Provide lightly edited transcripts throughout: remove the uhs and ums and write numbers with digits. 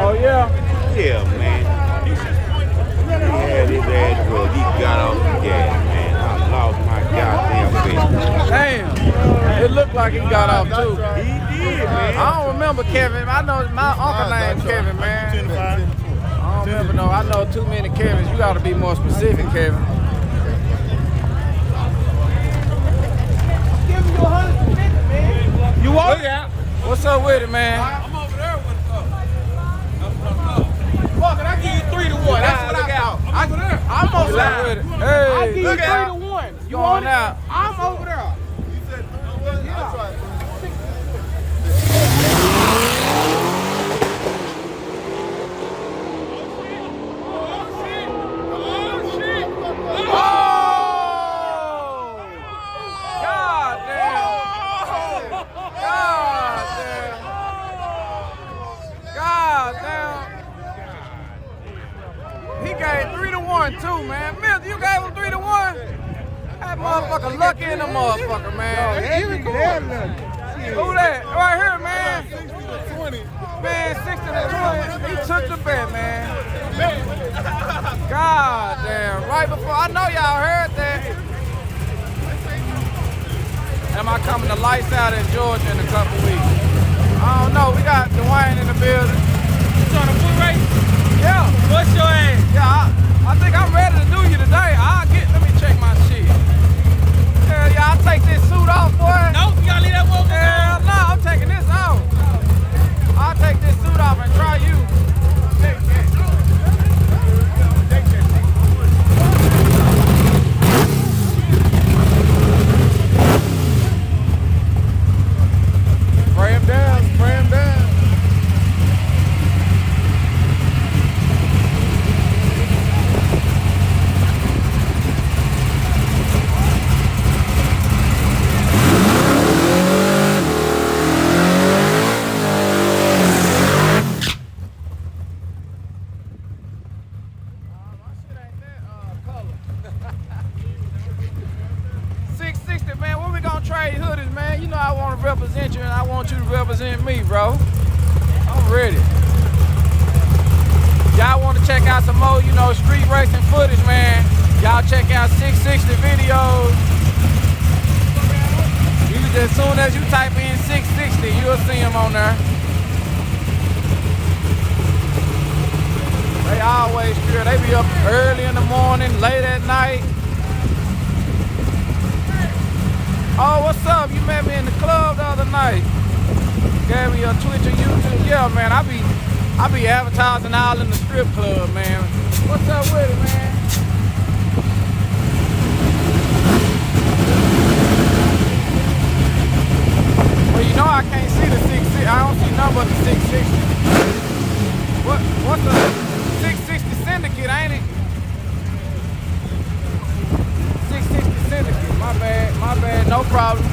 Oh, yeah? Yeah, man. He had his ass drug. He got off the gas, man. I lost my goddamn bitch. Damn. It looked like he got off, too. He did, man. I don't remember Kevin. I know my uncle named Kevin, man. I don't remember, no. I know too many Kevins. You got to be more specific, Kevin. You walk? What's up with it, man? I'm over there with it. Fuck it, I give you 3 to 1. That's what I thought. I'm over there. I'm over there with it. Hey, I give you 3 to 1. You going want it? out? I'm over there. You said 3 to 1? Yeah. I'll try it. Too, man. Mills, you gave him 3 to 1. That motherfucker lucky in the motherfucker, man. Who that? Right here, man. 60 to 20. Man, 60 to 20. He took the bet, man. God damn. Right before, I know y'all heard that. Am I coming to lights out in Georgia in a couple weeks? I don't know. We got Dwayne in the building. You trying to foot race? Yeah. What's your ass? Yeah, I think I'm ready to do you today. Let me check my shit. Hell yeah, I'll take this suit off, boy. No, you gotta leave that one. Hell no, I'm taking this off. I'll take this suit off and try you. Spray him down, spray him down. Represent you, and I want you to represent me, bro. I'm ready. Y'all want to check out some more, street racing footage, man. Y'all check out 660 videos. As soon as you type in 660, you'll see them on there. They always sure. They be up early in the morning, late at night. Oh, what's up? You met me in the club the other night. Gave me a Twitch or YouTube. Yeah, man, I be advertising all in the strip club, man. What's up with it, man? Well, you know I can't see the 660. I don't see nothing but the 660. What's the 660 syndicate, ain't it? 660 syndicate. My bad, no problem.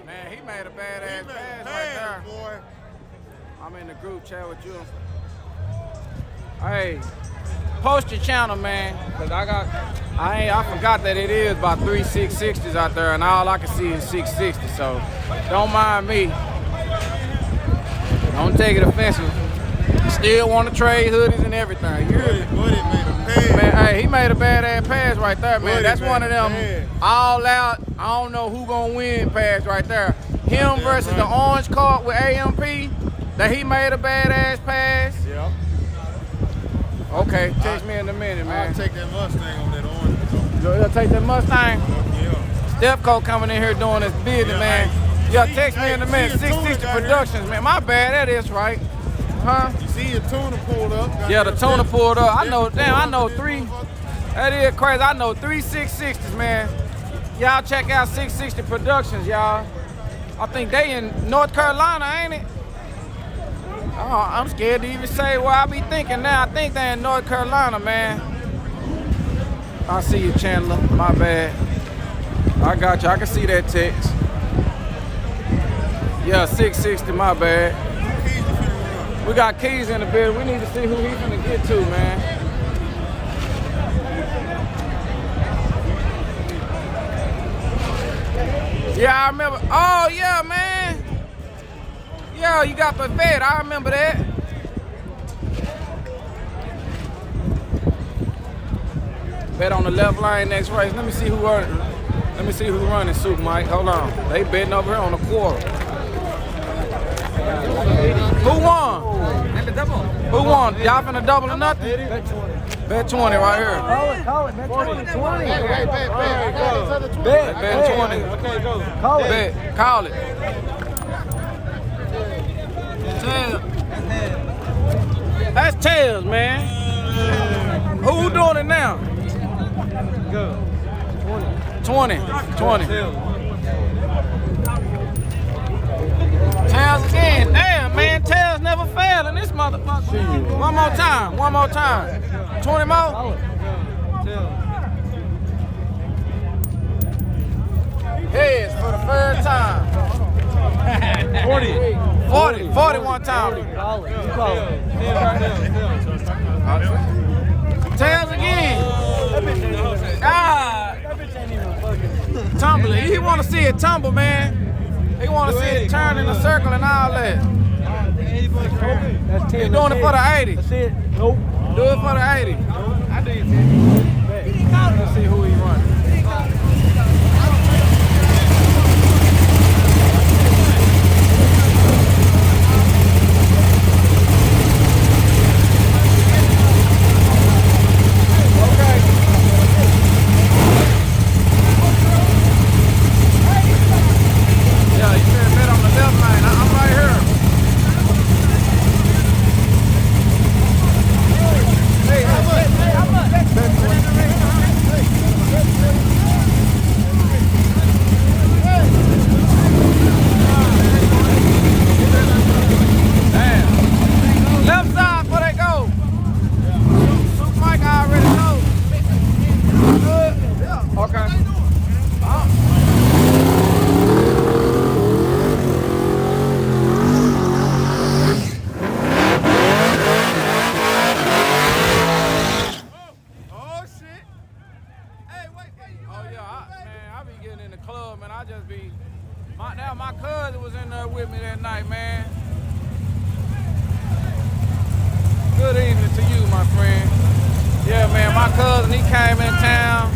Man, he made a badass pass right there. Boy. I'm in the group chat with you. Hey, post your channel, man, cause I forgot that it is about 3 660s out there, and all I can see is 660. So don't mind me. Don't take it offensive. Still want to trade hoodies and everything. You hear me? Buddy made a pass. Man, hey, he made a badass pass right there, man. That's one of them all out, I don't know who gonna win pass right there. Him versus the orange card with AMP, that he made a badass pass. Yeah. Okay, text me in a minute, man. I'll take that Mustang on that orange. You'll take that Mustang? Yeah. Stepco coming in here doing his business, man. Yeah, text me in a minute. 660 Productions, man. My bad, that is right. Huh? You see your tuner pulled up. Yeah, the tuner pulled up. I know 3. That is crazy. I know 3 660s, man. Y'all check out 660 Productions, y'all. I think they in North Carolina, ain't it? Oh, I'm scared to even say what I be thinking now. I think they in North Carolina, man. I see you, Chandler. My bad. I got you. I can see that text. Yeah, 660, my bad. We got keys in the building. We need to see who he's gonna get to, man. Yeah, I remember. Oh, yeah, man. Yeah, you got the vet. I remember that. Bet on the left lane next race. Let me see who running. Let me see who's running, Super Mike. Hold on. They betting over here on the quarter. Who won? And the double. Who won? Y'all finna double or nothing? Bet 20 right here. Call it, bet 20. Hey, bet. Bet 20. Okay, go. Call it. Bet. Call it. Tails. That's tails, man. Who doing it now? Go. 20. Tails again. Damn, man. Tails never fail in this motherfucker. One more time. 20 more? Heads for the first time. 40 one time. Call it. You call it. Tails again. Ah. Tumbling. He want to see it tumble, man. He want to see it turn in a circle and all that. That's 10. He doing it for the 80. That's it. Nope. Do it for the 80. I do it. Let's see who he running. Yeah, you better bet on the left lane. I'm right here. Damn. Left side before they go. Super Mike already knows. Okay. I be getting in the club, man. I just be, my cousin was in there with me that night, man. Good evening to you, my friend. Yeah, man, my cousin, he came in town,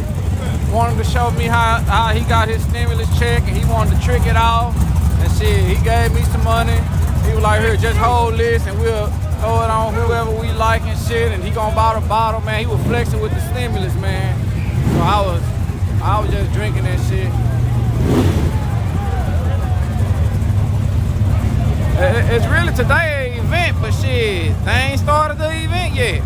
wanted to show me how he got his stimulus check, and he wanted to trick it off. And shit, he gave me some money. He was like, here, just hold this, and we'll throw it on whoever we like and shit. And he gonna buy the bottle, man. He was flexing with the stimulus, man. So I was just drinking that shit. It's really today an event, but shit, they ain't started the event yet.